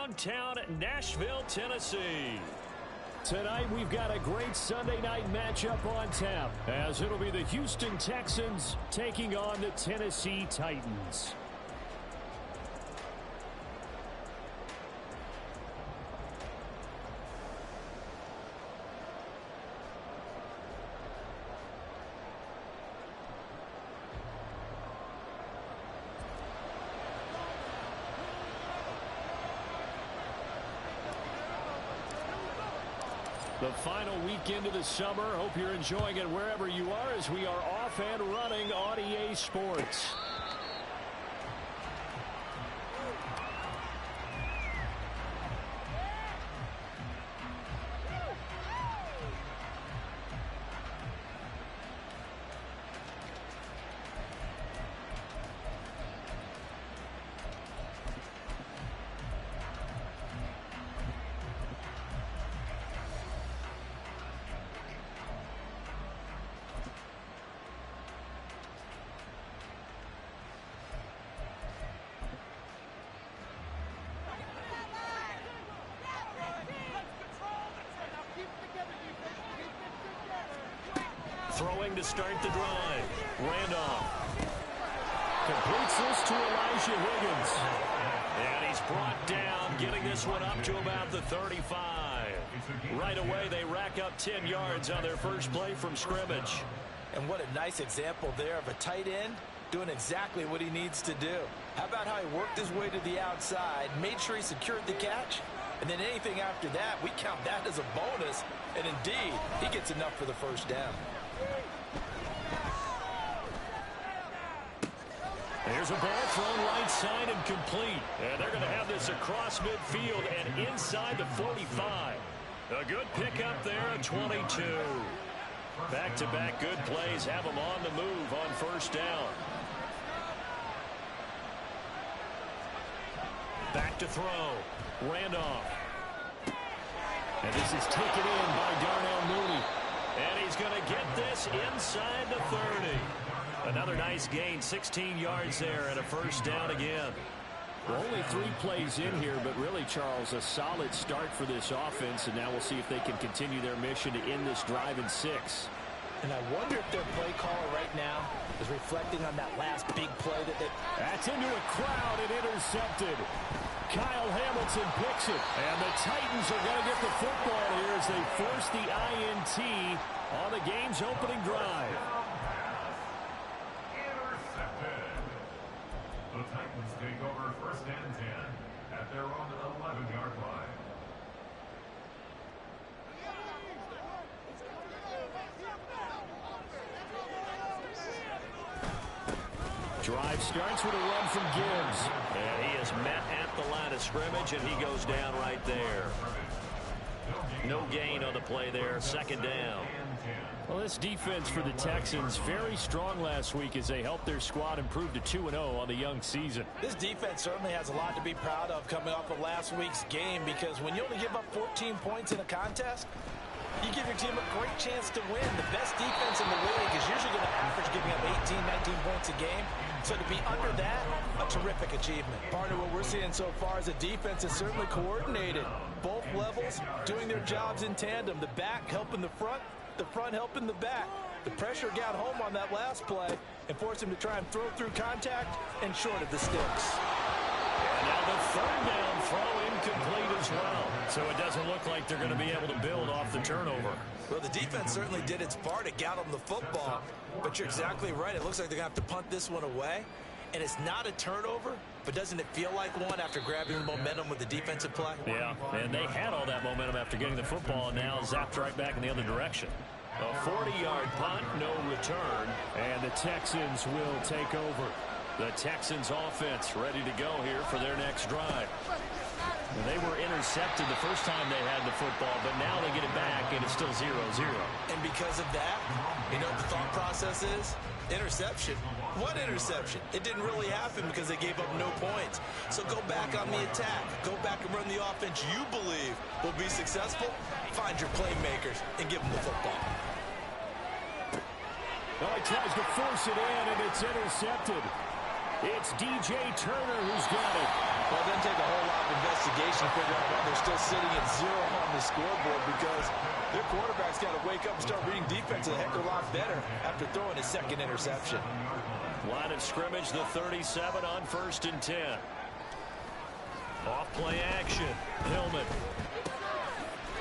downtown Nashville, Tennessee. Tonight we've got a great Sunday night matchup on tap, as it'll be the Houston Texans taking on the Tennessee Titans. The final weekend of the summer. Hope you're enjoying it wherever you are, as we are off and running on EA Sports. Throwing to start the drive. Randolph completes this to Elijah Higgins. And he's brought down, getting this one up to about the 35. Right away, they rack up 10 yards on their first play from scrimmage. And what a nice example there of a tight end doing exactly what he needs to do. How about how he worked his way to the outside, made sure he secured the catch, and then anything after that, we count that as a bonus. And indeed, he gets enough for the first down. There's a ball thrown right side and complete. And they're going to have this across midfield and inside the 45. A good pickup there at 22. Back-to-back good plays have them on the move on first down. Back to throw. Randolph. And this is taken in by Darnell Mooney. And he's going to get this inside the 30. Another nice gain, 16 yards there, and a first down again. Well, only 3 plays in here, but really, Charles, a solid start for this offense, and now we'll see if they can continue their mission to end this drive in 6. And I wonder if their play caller right now is reflecting on that last big play that they... That's into a crowd and intercepted. Kyle Hamilton picks it, and the Titans are going to get the football here as they force the INT on the game's opening drive. Intercepted. The Titans take over first and 10 at their own 11-yard line. Drive starts with a run from Gibbs. And he is met at the line of scrimmage, and he goes down right there. No gain on the play there, second down. Well, this defense for the Texans, very strong last week as they helped their squad improve to 2-0 on the young season. This defense certainly has a lot to be proud of coming off of last week's game, because when you only give up 14 points in a contest, you give your team a great chance to win. The best defense in the league is usually going to average giving up 18, 19 points a game. So to be under that, a terrific achievement. Part of what we're seeing so far is the defense is certainly coordinated. Both levels doing their jobs in tandem. The back helping the front helping the back. The pressure got home on that last play and forced him to try and throw through contact and short of the sticks. And now the third down throw incomplete as well. So it doesn't look like they're going to be able to build off the turnover. Well, the defense certainly did its part. It got them the football. But you're exactly right. It looks like they're going to have to punt this one away. And it's not a turnover, but doesn't it feel like one after grabbing the momentum with the defensive play? Yeah, and they had all that momentum after getting the football, and now zapped right back in the other direction. A 40-yard punt, no return. And the Texans will take over. The Texans offense ready to go here for their next drive. And they were intercepted the first time they had the football, but now they get it back, and it's still 0-0. And because of that, you know what the thought process is? Interception. What interception? It didn't really happen because they gave up no points. So go back on the attack. Go back and run the offense you believe will be successful. Find your playmakers and give them the football. Oh, he tries to force it in, and it's intercepted. It's DJ Turner who's got it. Well, it doesn't take a whole lot of investigation to figure out why they're still sitting at 0 on the scoreboard, because their quarterback's got to wake up and start reading defense a heck of a lot better after throwing his second interception. Line of scrimmage, the 37 on 1st and 10. Off play action. Tillman.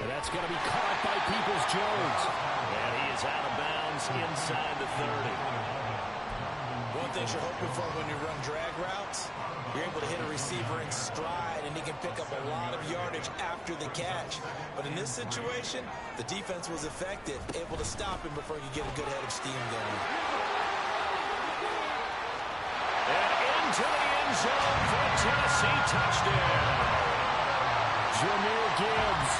And that's going to be caught by Peoples-Jones. And he is out of bounds inside the 30. One thing you're hoping for when you run drag routes, you're able to hit a receiver in stride, and he can pick up a lot of yardage after the catch. But in this situation, the defense was effective, able to stop him before he could get a good head of steam going. And into the end zone for a Tennessee touchdown. Jahmyr Gibbs,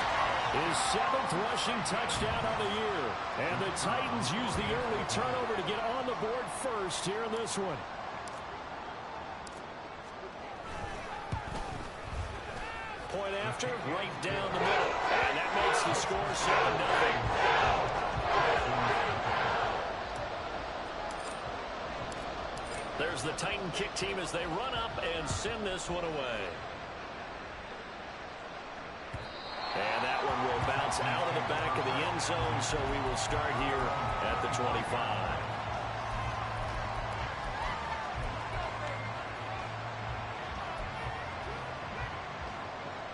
his 7th rushing touchdown of the year. And the Titans use the early turnover to get on the board first here in this one. Point after, right down the middle. And that makes the score 7-0. There's the Titan kick team as they run up and send this one away. And that one will bounce out of the back of the end zone, so we will start here at the 25.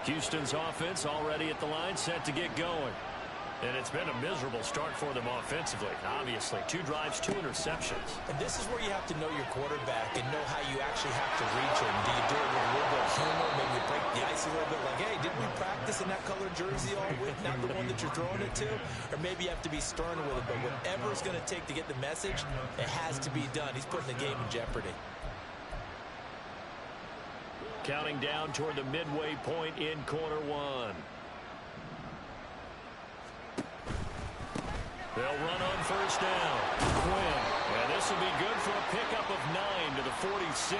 Houston's offense already at the line, set to get going. And it's been a miserable start for them offensively, obviously. 2 drives, 2 interceptions. And this is where you have to know your quarterback and know how you actually have to reach him. Do you do it with a little bit of humor? Maybe you break the ice a little bit like, hey, didn't we practice in that colored jersey all week? Not the one that you're throwing it to? Or maybe you have to be stern with it. But whatever it's going to take to get the message, it has to be done. He's putting the game in jeopardy. Counting down toward the midway point in quarter 1. They'll run on 1st down. Quinn. And this will be good for a pickup of 9 to the 46.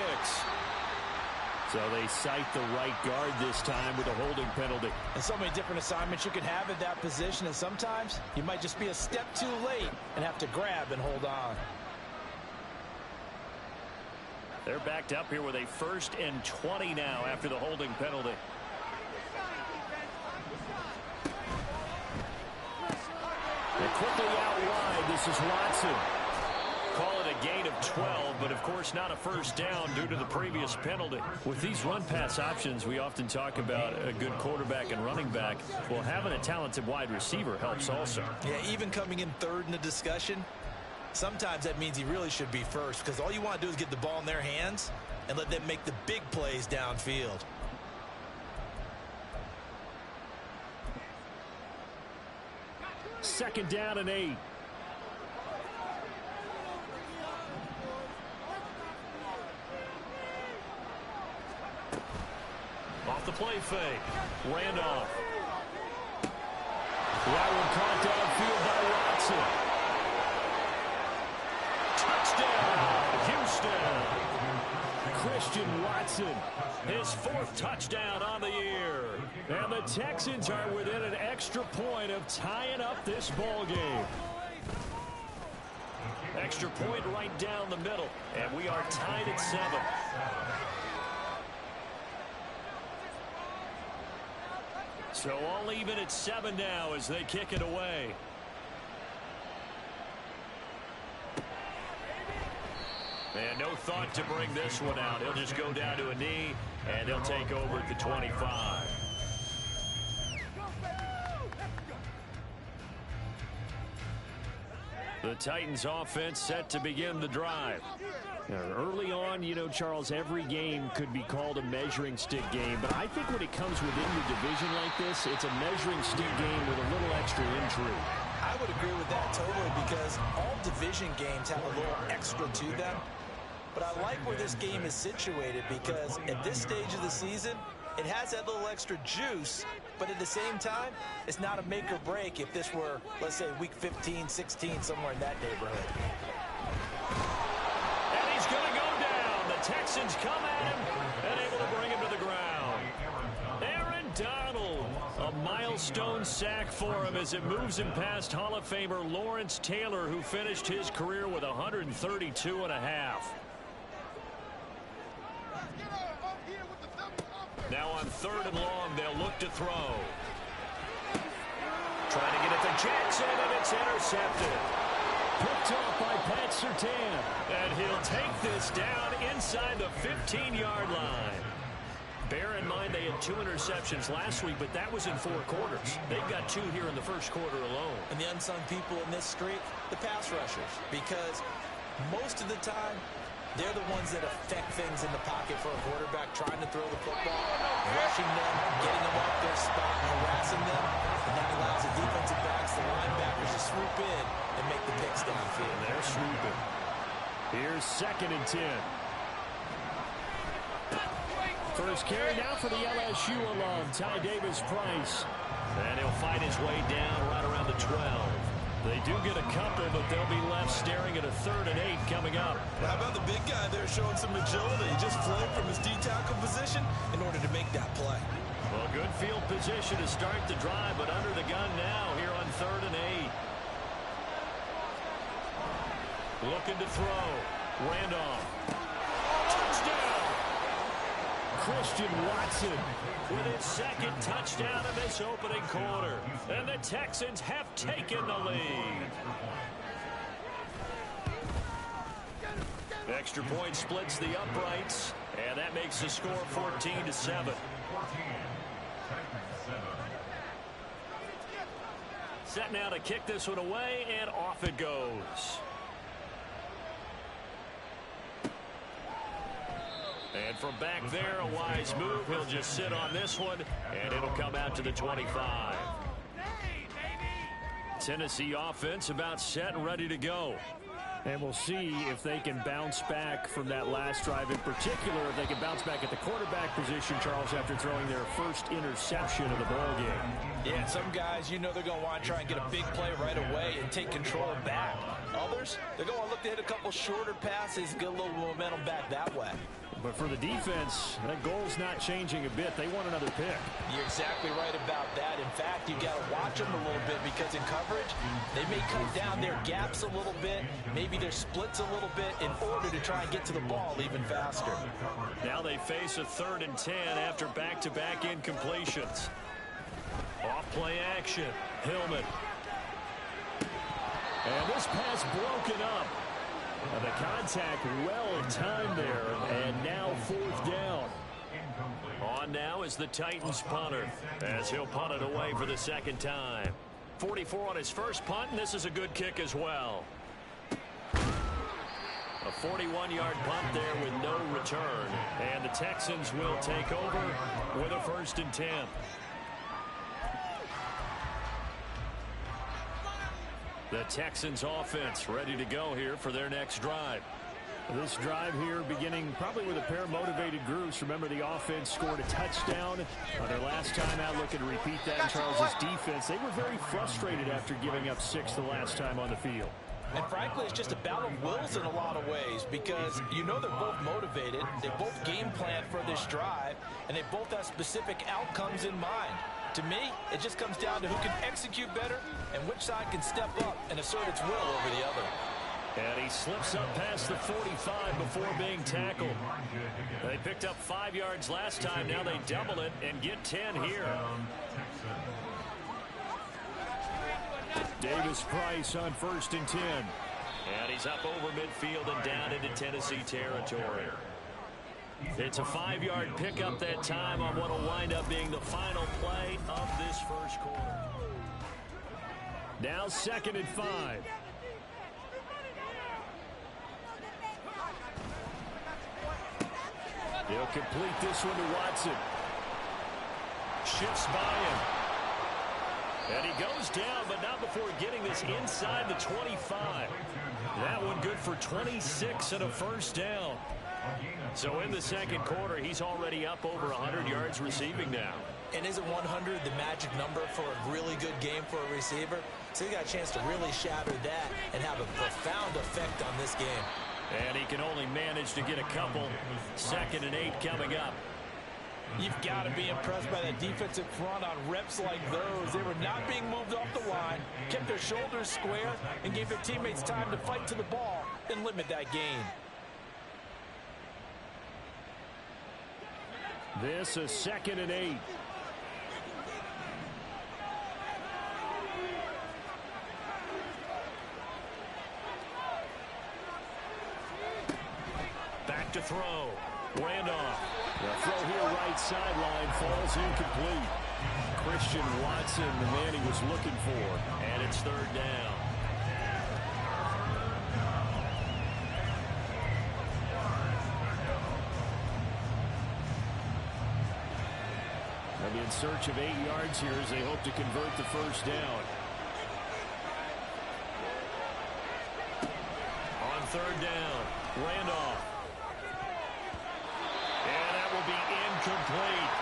So they cite the right guard this time with a holding penalty. And so many different assignments you can have at that position, and sometimes you might just be a step too late and have to grab and hold on. They're backed up here with a 1st and 20 now after the holding penalty. And quickly out wide, this is Watson. Call it a gain of 12, but of course not a 1st down due to the previous penalty. With these run-pass options, we often talk about a good quarterback and running back. Well, having a talented wide receiver helps also. Yeah, even coming in 3rd in the discussion, sometimes that means he really should be 1st, because all you want to do is get the ball in their hands and let them make the big plays downfield. Second down and 8. Off the play fake. Randolph. That one caught downfield by Watson. Touchdown, Houston. Christian Watson, his 4th touchdown on the year. And the Texans are within an extra point of tying up this ball game. Extra point right down the middle, and we are tied at 7. So all even at 7 now as they kick it away. And no thought to bring this one out. He'll just go down to a knee, and he'll take over at the 25. The Titans offense set to begin the drive. Now, early on, you know, Charles, every game could be called a measuring stick game. But I think when it comes within your division like this, it's a measuring stick game with a little extra intrigue. I would agree with that totally, because all division games have a little extra to them. But I like where this game is situated, because at this stage of the season, it has that little extra juice, but at the same time, it's not a make or break if this were, let's say, week 15, 16, somewhere in that neighborhood. And he's going to go down. The Texans come at him and able to bring him to the ground. Aaron Donald, a milestone sack for him as it moves him past Hall of Famer Lawrence Taylor, who finished his career with 132 and a half. 3rd and long. They'll look to throw. Trying to get it to Jackson, and it's intercepted. Picked off by Pat Surtain. And he'll take this down inside the 15-yard line. Bear in mind they had 2 interceptions last week, but that was in 4 quarters. They've got 2 here in the first quarter alone. And the unsung people in this streak, the pass rushers, because most of the time, they're the ones that affect things in the pocket for a quarterback, trying to throw the football, rushing them, getting them off their spot, harassing them, and that allows the defensive backs, the linebackers to swoop in and make the picks downfield. And they're swooping. Here's 2nd and 10. First carry now for the LSU alum, Ty Davis-Price. And he'll fight his way down right around the 12. They do get a couple, but they'll be left staring at a 3rd and 8 coming up. How about the big guy there showing some agility? He just flowed from his D-tackle position in order to make that play. Well, good field position to start the drive, but under the gun now here on 3rd and 8. Looking to throw. Randolph. Touchdown! Christian Watson with his 2nd touchdown of this opening quarter. And the Texans have taken the lead. Extra point splits the uprights, and that makes the score 14-7. Set now to kick this one away, and off it goes. And from back there, a wise move. He'll just sit on this one, and it'll come out to the 25. Tennessee offense about set and ready to go. And we'll see if they can bounce back from that last drive. In particular, if they can bounce back at the quarterback position, Charles, after throwing their first interception of the ball game. Yeah, some guys, you know they're going to want to try and get a big play right away and take control back. Others, they're going to look to hit a couple shorter passes, get a little momentum back that way. But for the defense, that goal's not changing a bit. They want another pick. You're exactly right about that. In fact, you got to watch them a little bit because in coverage, they may cut down their gaps a little bit, maybe their splits a little bit in order to try and get to the ball even faster. Now they face a 3rd and 10 after back-to-back incompletions. Off-play action. Hillman. And this pass broken up. And the contact well timed there, and now 4th down. On now is the Titans punter, as he'll punt it away for the 2nd time. 44 on his first punt, and this is a good kick as well. A 41-yard punt there with no return, and the Texans will take over with a 1st and 10. The Texans offense ready to go here for their next drive. This drive here beginning probably with a pair of motivated groups. Remember, the offense scored a touchdown on their last time out. Looking to repeat that in Charles's defense. They were very frustrated after giving up 6 the last time on the field. And frankly, it's just a battle of wills in a lot of ways because you know they're both motivated, they both game plan for this drive, and they both have specific outcomes in mind. To me, it just comes down to who can execute better and which side can step up and assert its will over the other. And he slips up past the 45 before being tackled. They picked up 5 yards last time. Now they double it and get 10 here. Davis-Price on 1st and 10. And he's up over midfield and down into Tennessee territory. It's a 5-yard pickup that time on what will wind up being the final play of this first quarter. Now 2nd and 5. He'll complete this one to Watson. Shifts by him. And he goes down, but not before getting this inside the 25. That one good for 26 and a 1st down. So in the 2nd quarter, he's already up over 100 yards receiving now. And isn't 100 the magic number for a really good game for a receiver? So he got a chance to really shatter that and have a profound effect on this game. And he can only manage to get a couple. 2nd and 8 coming up. You've got to be impressed by that defensive front on reps like those. They were not being moved off the line, kept their shoulders square, and gave their teammates time to fight to the ball and limit that gain. This is 2nd and 8. Back to throw. Randolph. The throw here right sideline falls incomplete. Christian Watson, the man he was looking for. And it's 3rd down. They'll be in search of 8 yards here as they hope to convert the 1st down. On 3rd down, Randolph. And that will be incomplete.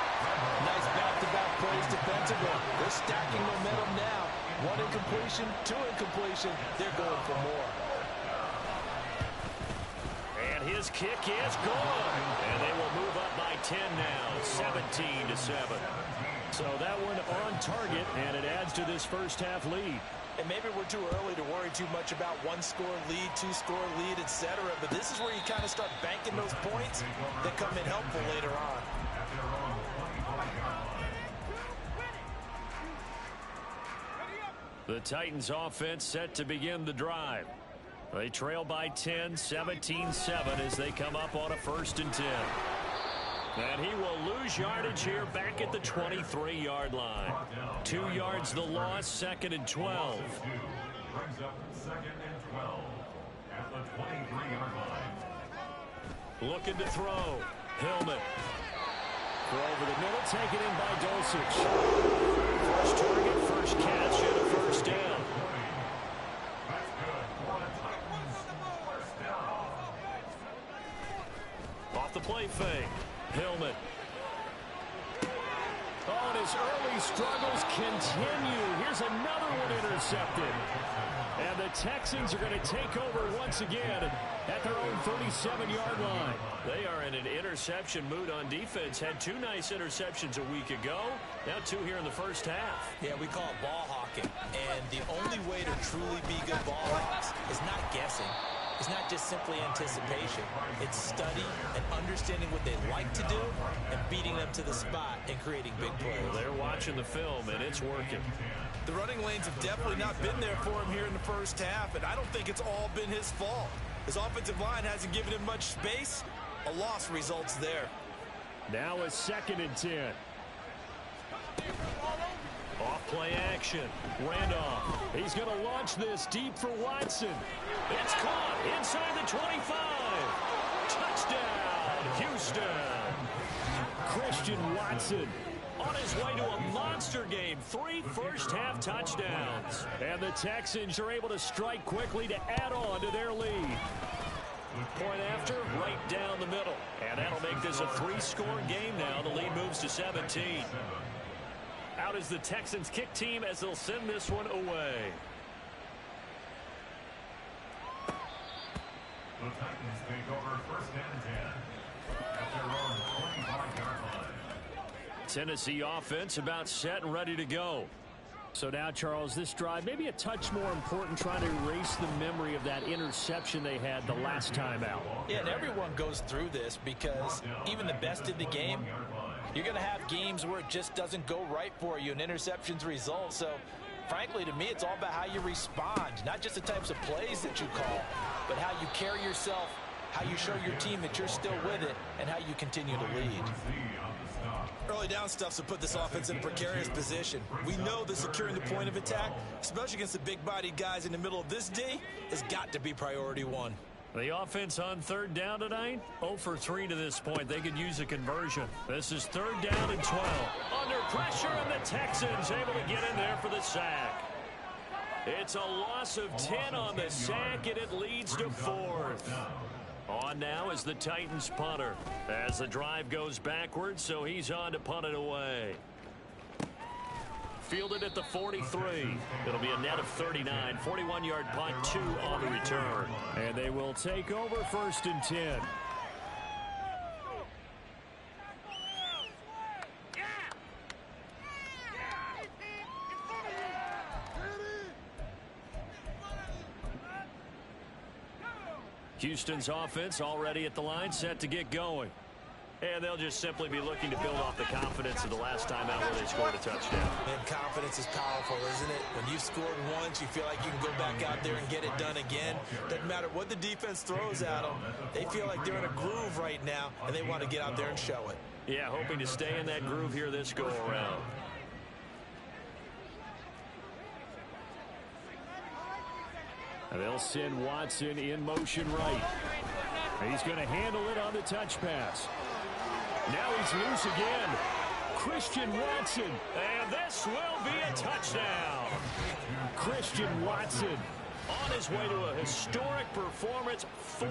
Nice back-to-back plays defensively. They're stacking momentum now. 1 incompletion, 2 incompletion. They're going for more. And his kick is good. And they will move up by 10 now, 17-7. So that one on target, and it adds to this first half lead. And maybe we're too early to worry too much about 1-score lead, 2-score lead, etc. But this is where you kind of start banking those points that come in helpful later on. The Titans offense set to begin the drive. They trail by 10, 17-7 as they come up on a 1st and 10. And he will lose yardage here back at the 23-yard line. 2 yards the loss, 2nd and 12. Brings up 2nd and 12 at the 23-yard line. Looking to throw. Hillman. Throw over the middle, taken in by Dulcich. First target, first catch, and a 1st down. That's good for the Titans. 1st down. Off the play fake. Hillman. Oh, and his early struggles continue. Here's another one intercepted. And the Texans are going to take over once again at their own 37-yard line. They are in an interception mood on defense. Had 2 nice interceptions a week ago. Now 2 here in the first half. Yeah, we call it ball hawking. And the only way to truly be good ball hawks is not guessing. It's not just simply anticipation. It's study and understanding what they like to do and beating them to the spot and creating big plays. Well, they're watching the film, and it's working. The running lanes have definitely not been there for him here in the first half, and I don't think it's all been his fault. His offensive line hasn't given him much space. A loss results there. Now a 2nd and 10. Off play action. Randolph. He's going to launch this deep for Watson. It's caught inside the 25. Touchdown, Houston. Christian Watson on his way to a monster game. 3 first-half touchdowns. And the Texans are able to strike quickly to add on to their lead. Point after, right down the middle. And that'll make this a 3-score game now. The lead moves to 17. Out is the Texans kick team as they'll send this one away. The Titans take over 1st and 10 at their own 25-yard line. Tennessee offense about set and ready to go. So now, Charles, this drive maybe a touch more important, trying to erase the memory of that interception they had the last time out. Yeah, and everyone goes through this because even the best in the game, you're going to have games where it just doesn't go right for you and interceptions result. So, frankly, to me, it's all about how you respond, not just the types of plays that you call, but how you carry yourself, how you show your team that you're still with it, and how you continue to lead. Early down stuff's to put this offense in a precarious position. We know that securing the point of attack, especially against the big-bodied guys in the middle of this D, has got to be priority 1. The offense on 3rd down tonight, 0 for 3 to this point. They could use a conversion. This is 3rd down and 12. Under pressure, and the Texans able to get in there for the sack. It's a loss of 10 on the sack, and it leads to 4th. On now is the Titans punter as the drive goes backwards, so he's on to punt it away. Fielded at the 43. It'll be a net of 39. 41-yard punt, 2 on the return. And they will take over 1st and 10. Houston's offense already at the line, set to get going. And they'll just simply be looking to build off the confidence of the last time out where they scored a touchdown. And confidence is powerful, isn't it? When you've scored once, you feel like you can go back out there and get it done again. Doesn't matter what the defense throws at them. They feel like they're in a groove right now, and they want to get out there and show it. Yeah, hoping to stay in that groove here this go-around. They'll send Watson in motion right. He's going to handle it on the touch pass. Now he's loose again. Christian Watson. And this will be a touchdown. Christian Watson. On his way to a historic performance, 4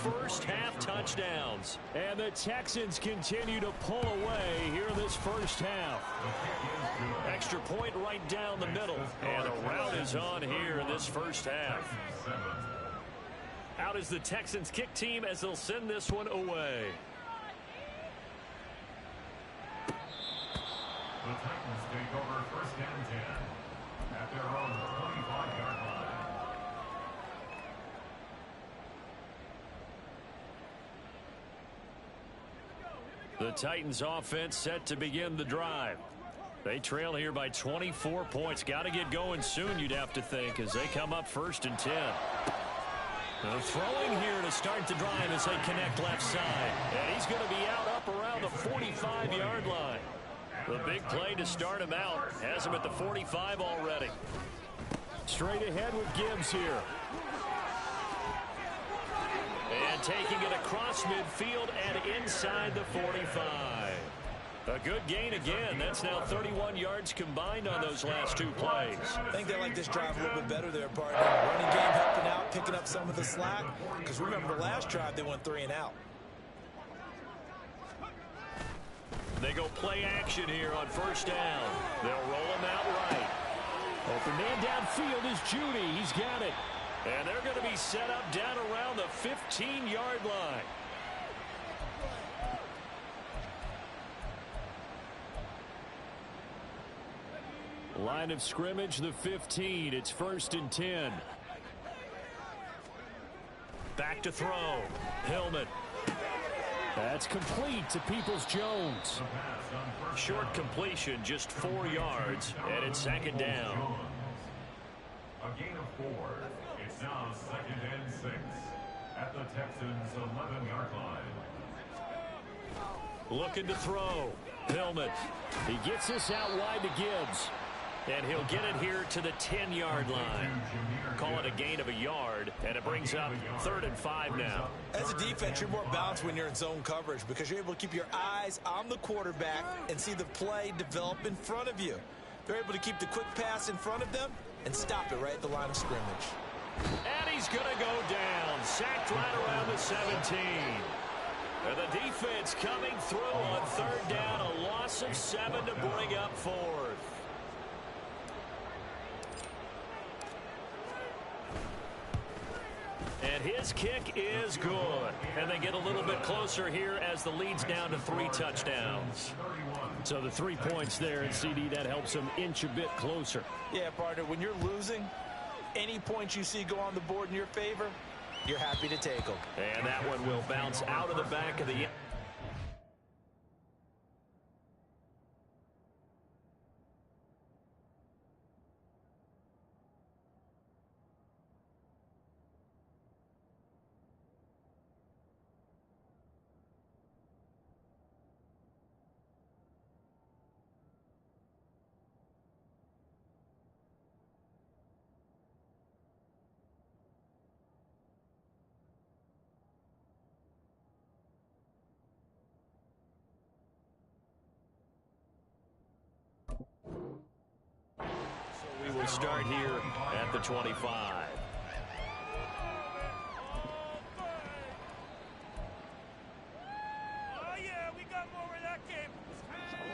first-half touchdowns. And the Texans continue to pull away here in this first half. Extra point right down the middle. And the rout is on here in this first half. Out is the Texans kick team as they'll send this one away. The Titans take over first and 10 at their own 25-yard line. The Titans offense set to begin the drive. They trail here by 24 points. Got to get going soon, you'd have to think, as they come up first and 10. They're throwing here to start the drive as they connect left side. And he's going to be up around the 45-yard line. The big play to start him out. Has him at the 45 already. Straight ahead with Gibbs here. And taking it across midfield and inside the 45. A good gain again. That's now 31 yards combined on those last 2 plays. I think they like this drive a little bit better there, partner. Running game helping out, picking up some of the slack. Because remember, the last drive they went 3 and out. They go play action here on first down. They'll roll him out right. Open man downfield is Judy. He's got it. And they're going to be set up down around the 15-yard line. Line of scrimmage, the 15. It's first and 10. Back to throw. Tillman. That's complete to Peoples-Jones. Short completion, just 4 yards, and it's second down. A gain of 4. It's now second and 6 at the Texans' 11-yard line. Looking to throw. Tillman. He gets this out wide to Gibbs. And he'll get it here to the 10-yard line. Call it a gain of a yard, and it brings up 3rd and 5 now. As a defense, you're more balanced when you're in zone coverage because you're able to keep your eyes on the quarterback and see the play develop in front of you. They're able to keep the quick pass in front of them and stop it right at the line of scrimmage. And he's going to go down. Sacked right around the 17. And the defense coming through on 3rd down. A loss of 7 to bring up 4th. And his kick is good. And they get a little bit closer here as the lead's down to 3 touchdowns. So the 3 points there, and CD, that helps them inch a bit closer. Yeah, partner, when you're losing, any points you see go on the board in your favor, you're happy to take them. And that one will bounce out of the back of the... We will start here at the 25.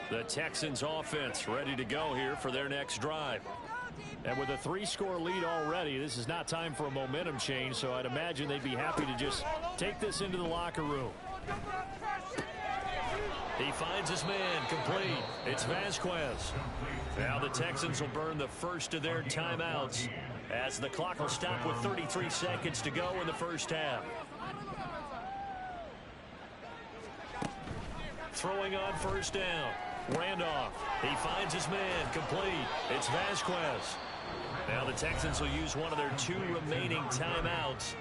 The Texans offense ready to go here for their next drive. And with a 3-score lead already, this is not time for a momentum change, so I'd imagine they'd be happy to just take this into the locker room. He finds his man complete. It's Vasquez. Now the Texans will burn the first of their timeouts as the clock will stop with 33 seconds to go in the first half. throwing on first down. Randolph, he finds his man, complete. It's Vasquez. Now the Texans will use one of their 2 remaining timeouts.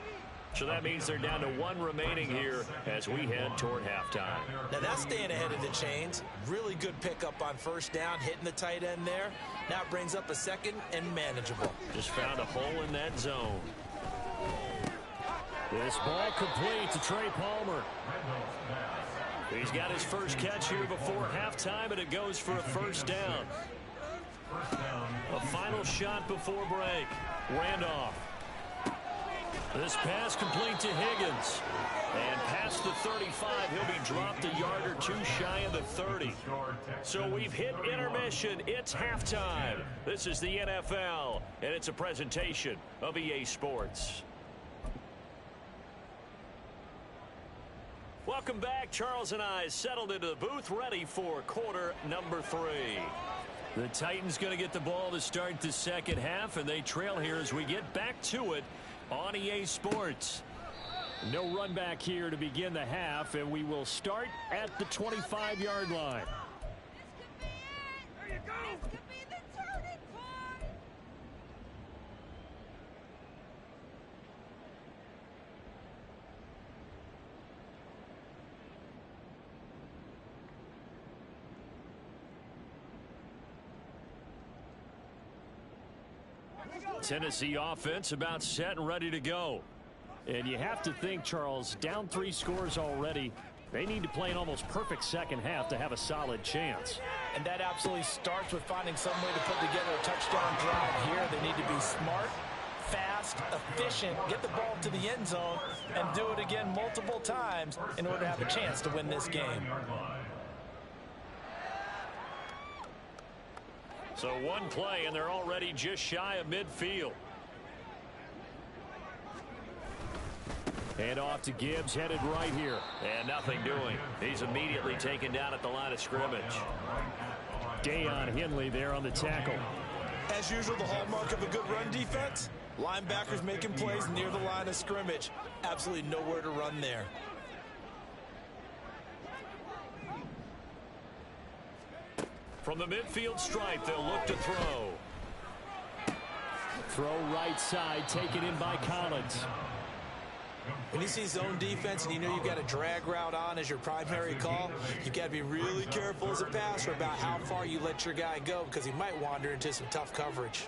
So that means they're down to 1 remaining here as we head toward halftime. Now that's staying ahead of the chains. Really good pickup on first down, hitting the tight end there. Now it brings up a second and manageable. Just found a hole in that zone. This ball complete to Trey Palmer. He's got his first catch here before halftime, and it goes for a first down. A final shot before break. Randolph. This pass complete to Higgins. And past the 35, he'll be dropped a yard or 2 shy of the 30. So we've hit intermission. It's halftime. This is the NFL, and it's a presentation of EA Sports. Welcome back. Charles and I settled into the booth, ready for quarter number 3. The Titans going to get the ball to start the second half, and they trail here as we get back to it on EA Sports. No run back here to begin the half, and we will start at the 25-yard line. There you go. This could be the turning point. Tennessee offense about set and ready to go. And you have to think, Charles, down 3 scores already. They need to play an almost perfect second half to have a solid chance. And that absolutely starts with finding some way to put together a touchdown drive here. They need to be smart, fast, efficient, get the ball to the end zone, and do it again multiple times in order to have a chance to win this game. So 1 play, and they're already just shy of midfield. And off to Gibbs, headed right here. And nothing doing. He's immediately taken down at the line of scrimmage. Dayon Henley there on the tackle. As usual, the hallmark of a good run defense, linebackers making plays near the line of scrimmage. Absolutely nowhere to run there. From the midfield stripe, they'll look to throw. Throw right side, taken in by Collins. When you see zone defense and you know you've got a drag route on as your primary call, you've got to be really careful as a passer about how far you let your guy go because he might wander into some tough coverage.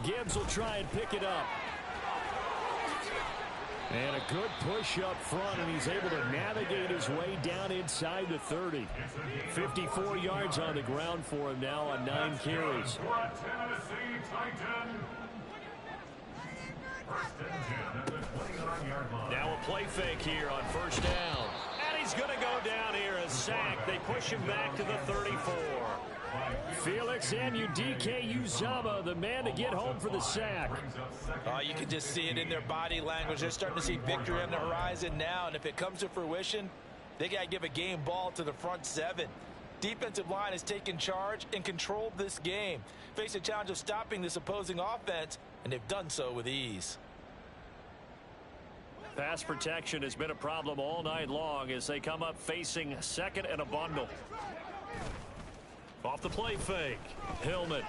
Gibbs will try and pick it up. And a good push up front, and he's able to navigate his way down inside the 30. 54 yards on the ground for him now on 9 carries. Now a play fake here on first down. And he's going to go down here, a sack. They push him back to the 34. Felix Anudike-Uzomah, the man to get home for the sack. You can just see it in their body language. They're starting to see victory on the horizon now, and if it comes to fruition, they got to give a game ball to the front 7. Defensive line has taken charge and controlled this game. Face a challenge of stopping this opposing offense, and they've done so with ease. Pass protection has been a problem all night long as they come up facing second and a bundle. Off the play fake, Hillman.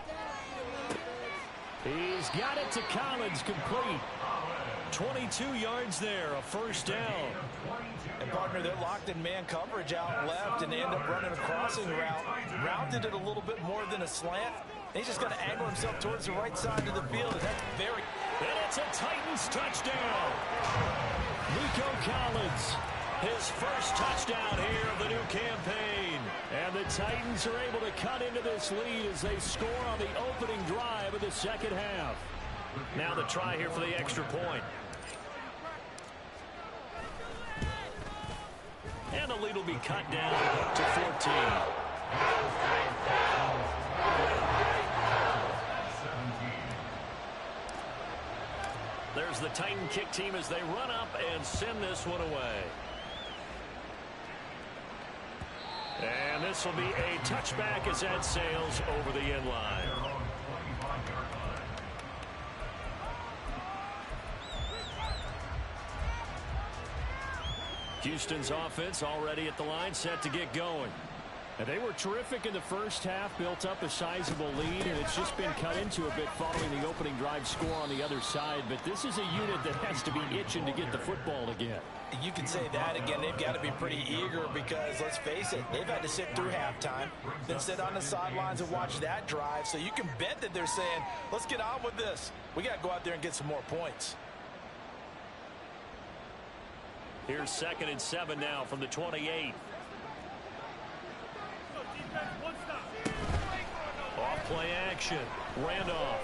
He's got it to Collins, complete. 22 yards there, a first down. And partner, they're locked in man coverage out left, and they end up running a crossing route. Rounded it a little bit more than a slant. And he's just going to angle himself towards the right side of the field, and that's very... And it's a Titans touchdown. Nico Collins, his first touchdown here of the new campaign. And the Titans are able to cut into this lead as they score on the opening drive of the second half. Now the try here for the extra point. And the lead will be cut down to 14. There's the Titan kick team as they run up and send this one away. And this will be a touchback as that sails over the end line. Houston's offense already at the line, set to get going. And they were terrific in the first half, built up a sizable lead, and it's just been cut into a bit following the opening drive score on the other side. But this is a unit that has to be itching to get the football again. You can say that again. They've got to be pretty eager because, let's face it, they've had to sit through halftime, then sit on the sidelines and watch that drive. So you can bet that they're saying, let's get on with this. We got to go out there and get some more points. Here's 2nd and 7 now from the 28. Off play action. Randolph.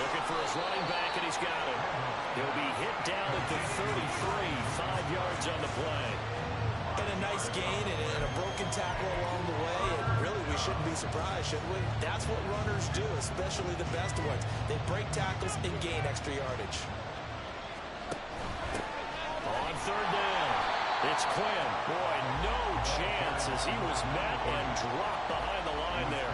Looking for his running back, and he's got it. He'll be hit down at the 33, 5 yards on the play. And a nice gain and a broken tackle along the way. And really, we shouldn't be surprised, should we? That's what runners do, especially the best ones. They break tackles and gain extra yardage. On 3rd down, it's Quinn. Boy, no chance as he was met and dropped behind the line there.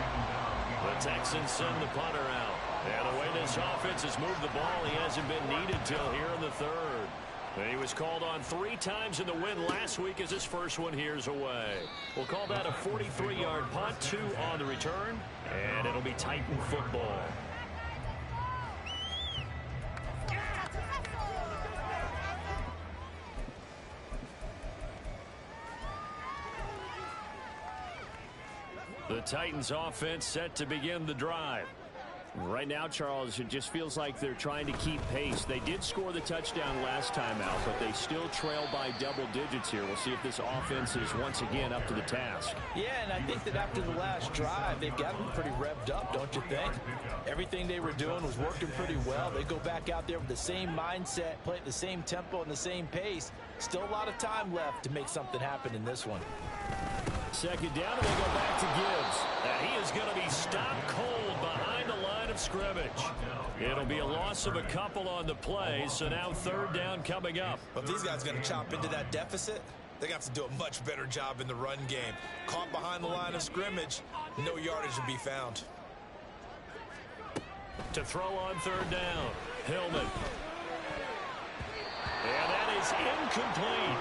The Texans send the punter out. And the way this offense has moved the ball, he hasn't been needed till here in the 3rd. He was called on 3 times in the win last week as his first one here's away. We'll call that a 43-yard punt, 2 on the return, and it'll be Titan football. The Titans offense set to begin the drive. Right now, Charles, it just feels like they're trying to keep pace. They did score the touchdown last time out, but they still trail by double digits here. We'll see if this offense is once again up to the task. Yeah, and I think that after the last drive, they've got to be pretty revved up, don't you think? Everything they were doing was working pretty well. They go back out there with the same mindset, play at the same tempo and the same pace. Still a lot of time left to make something happen in this one. 2nd down, and they go back to Gibbs. And he is going to be stopped cold behind the line of scrimmage. It'll be a loss of a couple on the play, so now 3rd down coming up. But these guys are going to chop into that deficit. They're going to have to do a much better job in the run game. Caught behind the line of scrimmage, no yardage will be found. To throw on 3rd down, Tillman. And that is incomplete.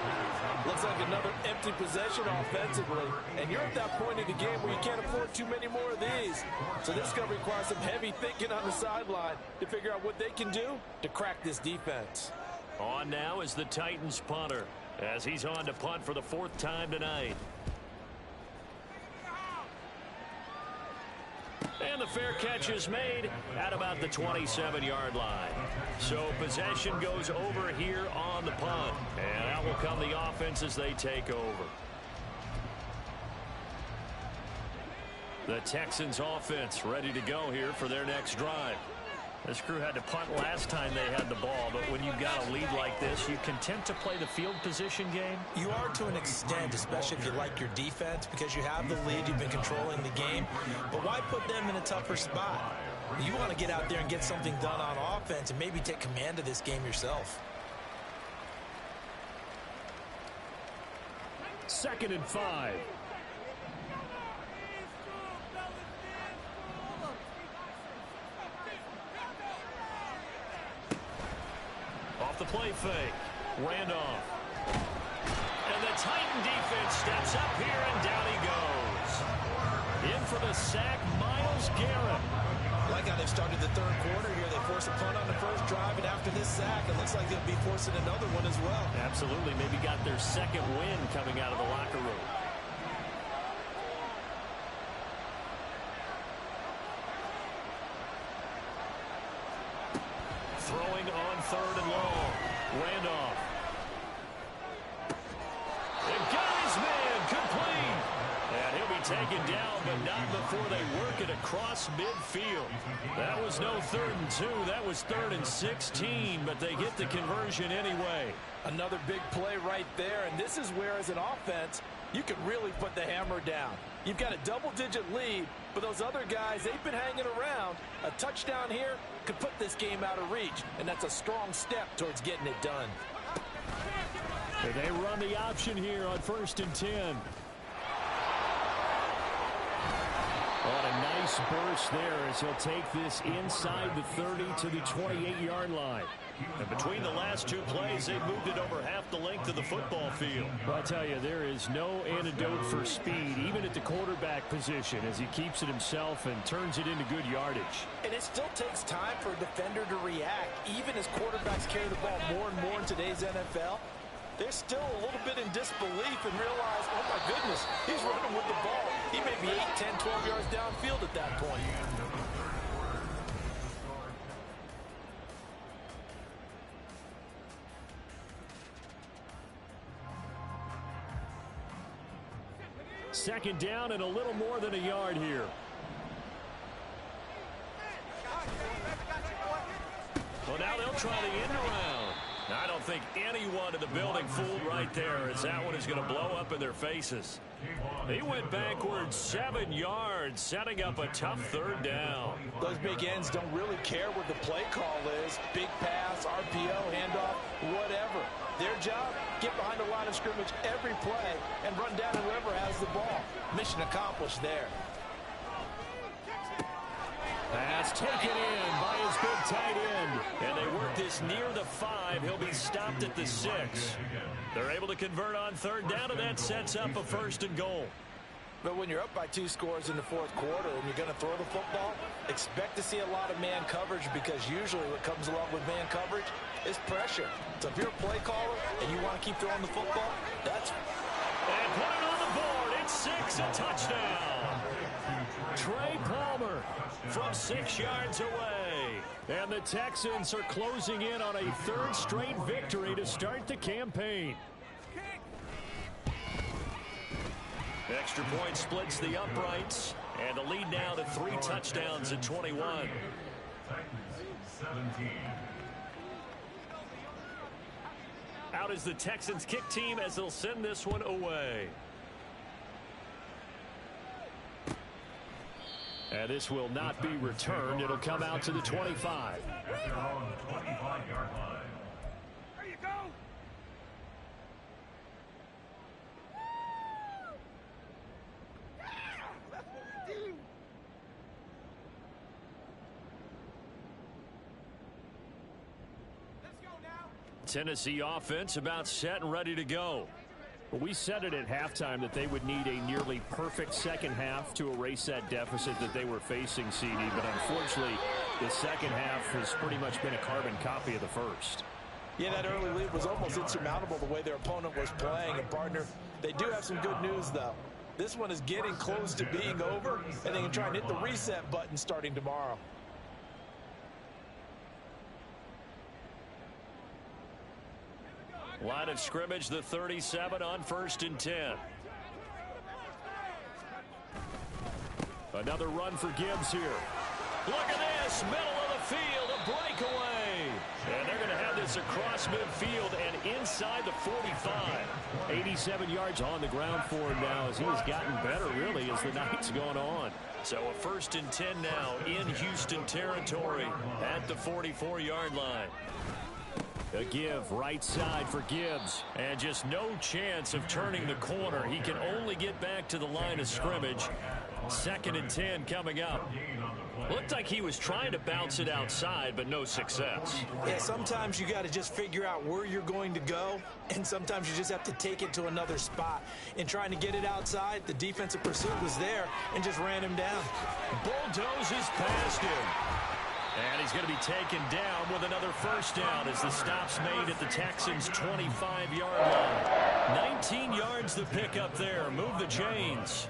Looks like another empty possession offensively. And you're at that point in the game where you can't afford too many more of these. So this is going to require some heavy thinking on the sideline to figure out what they can do to crack this defense. On now is the Titans punter as he's on to punt for the 4th time tonight. And the fair catch is made at about the 27-yard line. So possession goes over here on the punt. And out will come the offense as they take over. The Texans offense ready to go here for their next drive. This crew had to punt last time they had the ball, but when you've got a lead like this, you content to play the field position game? You are to an extent, especially if you like your defense, because you have the lead, you've been controlling the game. But why put them in a tougher spot? You want to get out there and get something done on offense and maybe take command of this game yourself. 2nd and 5. Off the play fake. Randolph. And the Titan defense steps up here, and down he goes. In for the sack, Myles Garrett. Like how they've started the 3rd quarter here. They force a punt on the first drive, and after this sack, it looks like they'll be forcing another one as well. Absolutely. Maybe got their 2nd win coming out of the locker room. Throwing on 3rd and long. Randolph. And got his man complete. And he'll be taken down, but not before they work it across midfield. That was no 3rd and 2. That was 3rd and 16, but they get the conversion anyway. Another big play right there, and this is where, as an offense, you can really put the hammer down. You've got a double-digit lead, but those other guys, they've been hanging around. A touchdown here could put this game out of reach, and that's a strong step towards getting it done. And they run the option here on 1st and 10. On a nice Nice burst there as he'll take this inside the 30 to the 28-yard line. And between the last two plays, they've moved it over half the length of the football field. Well, I tell you, there is no antidote for speed, even at the quarterback position, as he keeps it himself and turns it into good yardage. And it still takes time for a defender to react. Even as quarterbacks carry the ball more and more in today's NFL, they're still a little bit in disbelief and realize, oh my goodness, he's running with the ball. He may be 8, 10, 12 yards downfield at that point. Second down and a little more than a yard here. Well, now they'll try the end around. I don't think anyone in the building fooled right there, as that one is going to blow up in their faces. He went backwards 7 yards, setting up a tough third down. Those big ends don't really care what the play call is. Big pass, RPO, handoff, whatever. Their job, get behind the line of scrimmage every play and run down whoever has the ball. Mission accomplished there. Pass taken in by his big tight end. And they work this near the 5. He'll be stopped at the 6. They're able to convert on third down, and that sets up a 1st and goal. But when you're up by 2 scores in the 4th quarter and you're going to throw the football, expect to see a lot of man coverage, because usually what comes along with man coverage is pressure. So if you're a play caller and you want to keep throwing the football, that's... And put it on the board. It's 6, a touchdown. Trey Palmer from 6 yards away. And the Texans are closing in on a 3rd straight victory to start the campaign. Extra point splits the uprights, and the lead now to 3 touchdowns at 21. Out is the Texans kick team as they'll send this one away. And this will not be returned. It'll come out to the 25. At their own 25-yard line. There you go. That's what we do. Let's go now. Tennessee offense about set and ready to go. Well, we said it at halftime that they would need a nearly perfect second half to erase that deficit that they were facing, CD. But unfortunately, the second half has pretty much been a carbon copy of the first. Yeah, that early lead was almost insurmountable the way their opponent was playing. And, partner, they do have some good news, though. This one is getting close to being over, and they can try and hit the reset button starting tomorrow. Line of scrimmage, the 37 on 1st and 10. Another run for Gibbs here. Look at this, middle of the field, a breakaway. And they're going to have this across midfield and inside the 45. 87 yards on the ground for him now as he has gotten better, really, as the night's gone on. So a 1st and 10 now in Houston territory at the 44-yard line. A give right side for Gibbs. And just no chance of turning the corner. He can only get back to the line of scrimmage. 2nd and 10 coming up. Looked like he was trying to bounce it outside, but no success. Yeah, sometimes you got to just figure out where you're going to go, and sometimes you just have to take it to another spot. In trying to get it outside, the defensive pursuit was there and just ran him down. Bulldozes past him. And he's going to be taken down with another 1st down as the stop's made at the Texans' 25-yard line. 19 yards the pickup there. Move the chains.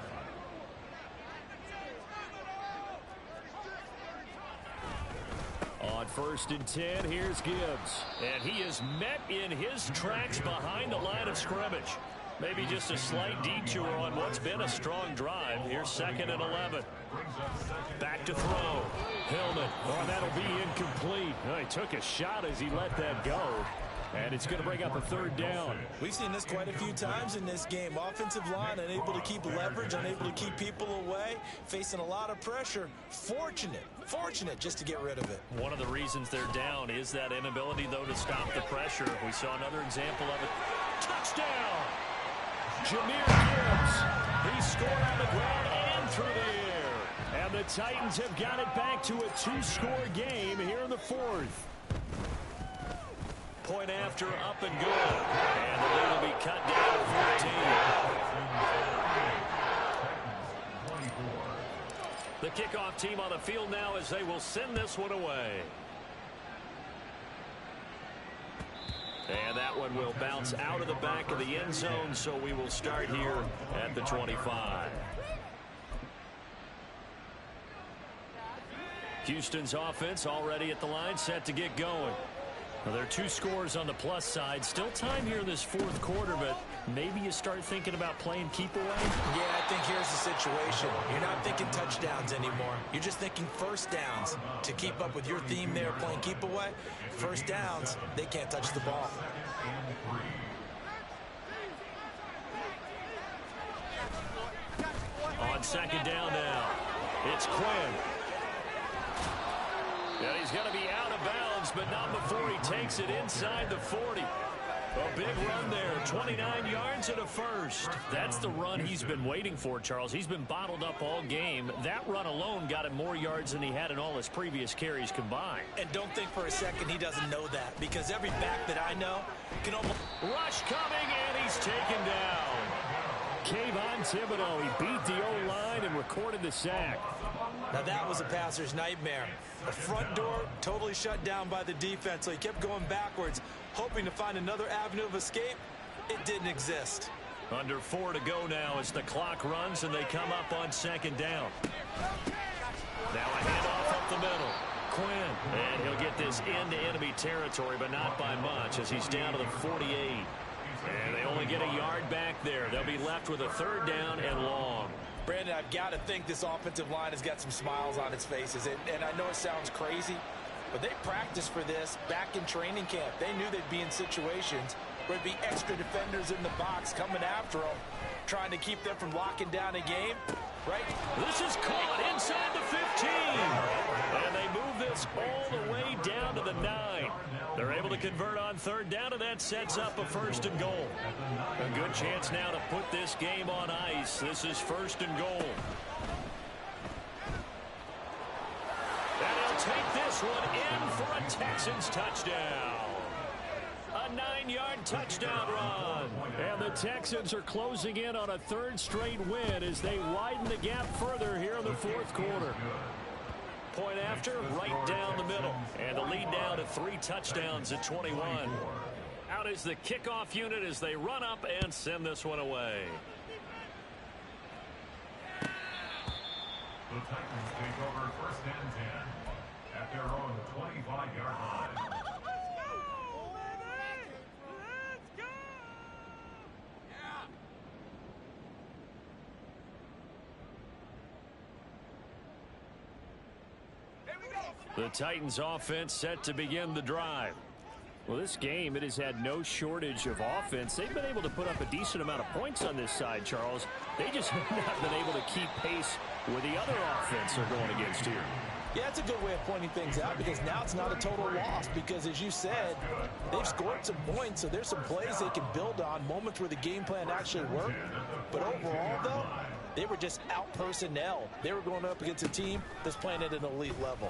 On 1st and 10, here's Gibbs. And he is met in his tracks behind the line of scrimmage. Maybe just a slight detour on what's been a strong drive. Here's 2nd and 11. Back to throw. Tillman. Oh, that'll be incomplete. Oh, he took a shot as he let that go. And it's going to bring up a 3rd down. We've seen this quite a few times in this game. Offensive line unable to keep leverage, unable to keep people away, facing a lot of pressure. Fortunate just to get rid of it. One of the reasons they're down is that inability, though, to stop the pressure. We saw another example of it. Touchdown! Jahmyr Gibbs. He scored on the ground and through the air. And the Titans have got it back to a two-score game here in the fourth. Point after, up and good. And the lead will be cut down to 14. The kickoff team on the field now as they will send this one away. And that one will bounce out of the back of the end zone, so we will start here at the 25. Houston's offense already at the line, set to get going. Well, there are two scores on the plus side. Still time here in this fourth quarter, but maybe you start thinking about playing keep away? Yeah, I think here's the situation. You're not thinking touchdowns anymore. You're just thinking first downs. To keep up with your theme there, playing keep away, first downs, they can't touch the ball. On second down now, it's Quinn. And he's going to be out of bounds, but not before he takes it inside the 40. A big run there, 29 yards and a first. That's the run he's been waiting for, Charles. He's been bottled up all game. That run alone got him more yards than he had in all his previous carries combined. And don't think for a second he doesn't know that, because every back that I know can almost... Rush coming, and he's taken down. Kayvon Thibodeau, he beat the O-line and recorded the sack. Now that was a passer's nightmare. The front door totally shut down by the defense, so he kept going backwards, hoping to find another avenue of escape. It didn't exist. Under 4 to go now as the clock runs and they come up on second down. Now a handoff up the middle. Quinn, and he'll get this into enemy territory, but not by much as he's down to the 48. And they only get a yard back there. They'll be left with a third down and long. Brandon, I've got to think this offensive line has got some smiles on its faces. And I know it sounds crazy, but they practiced for this back in training camp. They knew they'd be in situations where there'd be extra defenders in the box coming after them, trying to keep them from locking down a game. Right? This is caught inside the 15. And they move this all the way down to the 9. They're able to convert on third down, and that sets up a first and goal. A good chance now to put this game on ice. This is first and goal. And he'll take this one in for a Texans touchdown. A 9-yard touchdown run. And the Texans are closing in on a third straight win as they widen the gap further here in the fourth quarter. Point after, right down the middle. And the lead down to 3 touchdowns at 21. Out is the kickoff unit as they run up and send this one away. The Titans take over first and 10 at their own 25-yard line. The Titans offense set to begin the drive. Well, this game, it has had no shortage of offense. They've been able to put up a decent amount of points on this side, Charles. They just have not been able to keep pace with the other offense they're going against here. Yeah, that's a good way of pointing things out, because now it's not a total loss, because as you said, they've scored some points, so there's some plays they can build on, moments where the game plan actually worked. But overall, though, they were just out personnel. They were going up against a team that's playing at an elite level.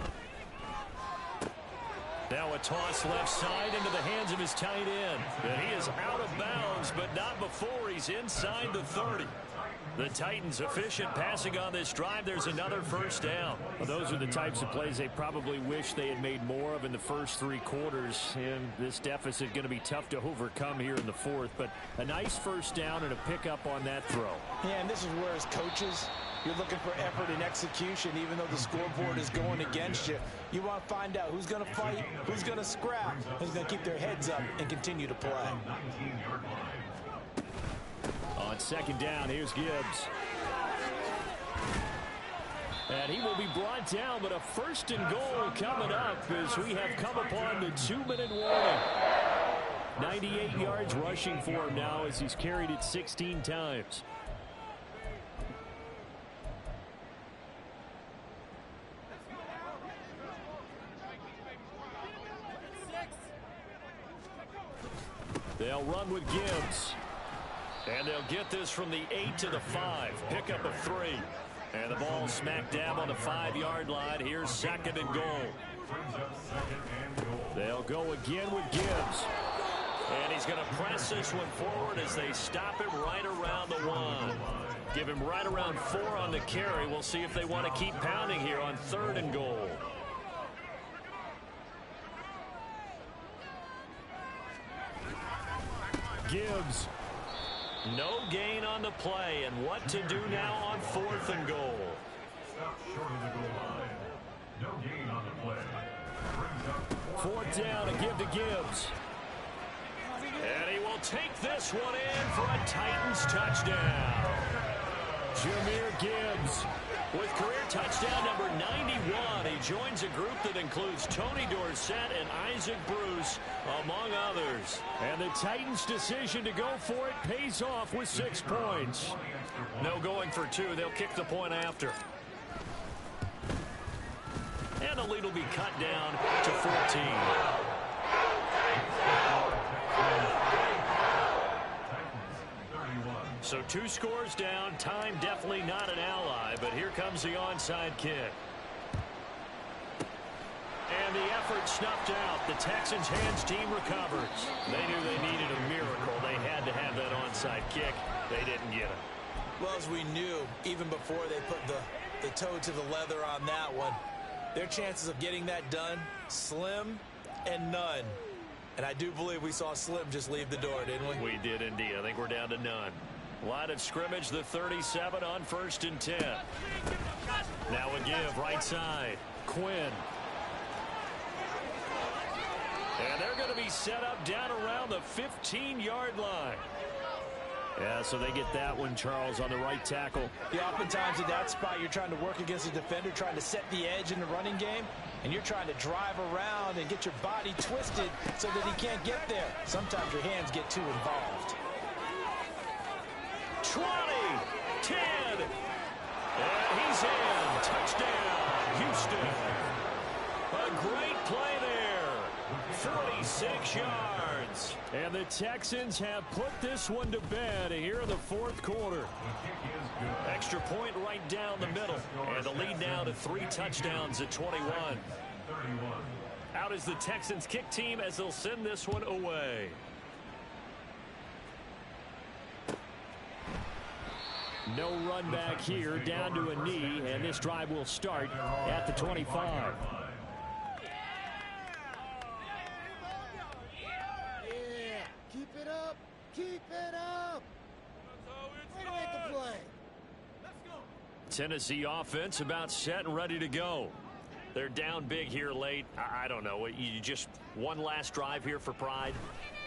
Now a toss left side into the hands of his tight end. And he is out of bounds, but not before he's inside the 30. The Titans efficient passing on this drive. There's another first down. Well, those are the types of plays they probably wish they had made more of in the first 3 quarters. And this deficit going to be tough to overcome here in the fourth. But a nice first down and a pickup on that throw. Yeah, and this is where as coaches, you're looking for effort and execution, even though the scoreboard is going against you. You want to find out who's going to fight, who's going to scrap, who's going to keep their heads up and continue to play. On second down, here's Gibbs. And he will be brought down, but a first and goal coming up as we have come upon the 2-minute warning. 98 yards rushing for him now as he's carried it 16 times. They'll run with Gibbs. And they'll get this from the 8 to the 5. Pickup of 3. And the ball smack dab on the 5-yard line. Here's 2nd and goal. They'll go again with Gibbs. And he's going to press this one forward as they stop him right around the 1. Give him right around 4 on the carry. We'll see if they want to keep pounding here on 3rd and goal. Gibbs. No gain on the play, and what to do now on 4th and goal. Stop short of the goal line. No gain on the play. 4th down to give to Gibbs. And he will take this one in for a Titans touchdown. Jahmyr Gibbs with career touchdown number 91. He joins a group that includes Tony Dorsett and Isaac Bruce, among others. And the Titans' decision to go for it pays off with 6 points. No going for 2. They'll kick the point after. And the lead will be cut down to 14. So 2 scores down. Time definitely not an ally, but here comes the onside kick. And the effort snuffed out. The Texans' hands team recovers. They knew they needed a miracle. They had to have that onside kick. They didn't get it. Well, as we knew, even before they put the toe to the leather on that one, their chances of getting that done, slim and none. And I do believe we saw Slim just leave the door, didn't we? We did indeed. I think we're down to none. Line of scrimmage, the 37 on 1st and 10. Now a give, right side. Quinn. And they're going to be set up down around the 15-yard line. Yeah, so they get that one, Charles, on the right tackle. Yeah, oftentimes in that spot, you're trying to work against a defender, trying to set the edge in the running game, and you're trying to drive around and get your body twisted so that he can't get there. Sometimes your hands get too involved. 20, 10, and he's in. Touchdown, Houston. A great play there. 46 yards. And the Texans have put this one to bed here in the 4th quarter. Extra point right down the middle. And the lead now to 3 touchdowns at 21. Out is the Texans kick team as they'll send this one away. No run back here, down to a knee, and this drive will start at the 25. Yeah, keep it up. Keep it up. Way to make the play. Tennessee offense about set and ready to go. They're down big here late. I don't know. You just one last drive here for pride?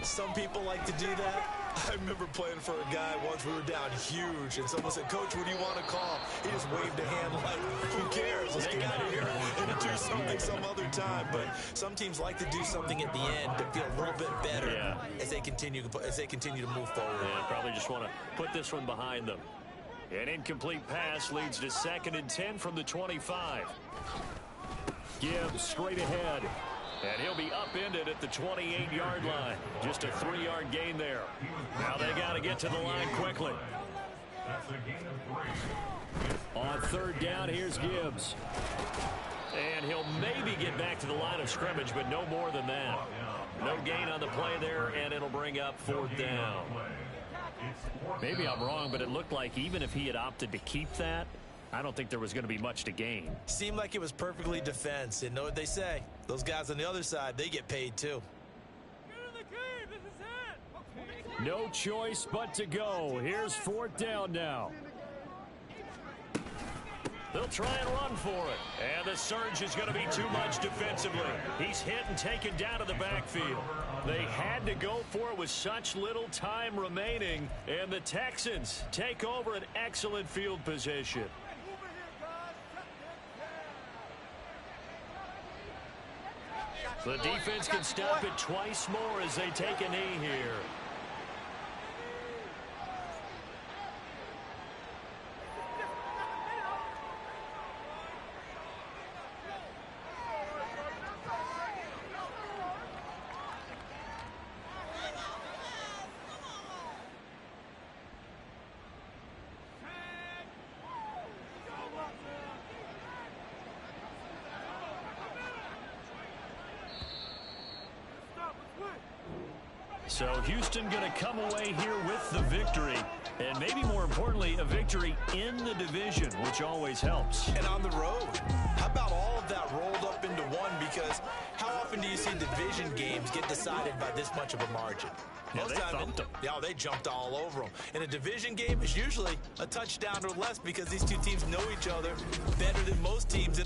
Some people like to do that. I remember playing for a guy once. We were down huge, and someone said, "Coach, what do you want to call?" He just waved a hand like, "Who cares? Let's get out of here and do something some other time." But some teams like to do something at the end to feel a little bit better as they continue to move forward. Yeah, probably just want to put this one behind them. An incomplete pass leads to 2nd and 10 from the 25. Gibbs straight ahead. And he'll be upended at the 28-yard line. Just a 3-yard gain there. Now they got to get to the line quickly. On 3rd down, here's Gibbs. And he'll maybe get back to the line of scrimmage, but no more than that. No gain on the play there, and it'll bring up 4th down. Maybe I'm wrong, but it looked like even if he had opted to keep that, I don't think there was going to be much to gain. Seemed like it was perfectly defense. And know what they say? Those guys on the other side, they get paid too. No choice but to go. Here's 4th down now. They'll try and run for it. And the surge is going to be too much defensively. He's hit and taken down to the backfield. They had to go for it with such little time remaining. And the Texans take over an excellent field position. The defense can stop it twice more as they take a knee here. So Houston going to come away here with the victory. And maybe more importantly, a victory in the division, which always helps. And on the road. How about all of that rolled up into one? Because how often do you see division games get decided by this much of a margin? Yeah, they thumped them. Yeah, they jumped all over them. In a division game, it's usually a touchdown or less because these two teams know each other better than most teams.